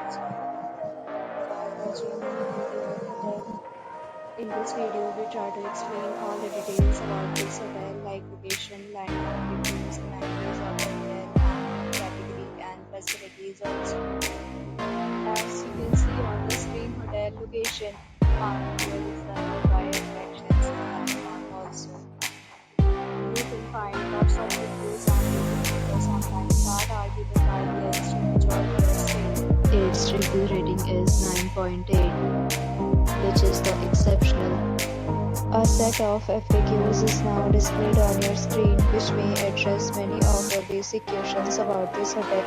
In this video, we try to explain all the details about this hotel, like location, landmark, reviews, amenities of the hotel, and category and facilities also. As you can see on the screen, hotel location, here is the nearby attractions and landmark also. You can find lots of reviews and reviews on 5-star are given by guests to enjoy their stay. Its review rating is 9.8, which is the exceptional. A set of FAQs is now displayed on your screen, which may address many of the basic questions about this hotel.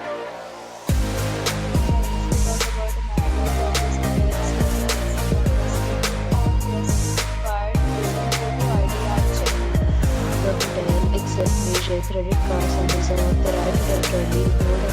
The hotel accepts major credit cards and reserves the right to temporarily hold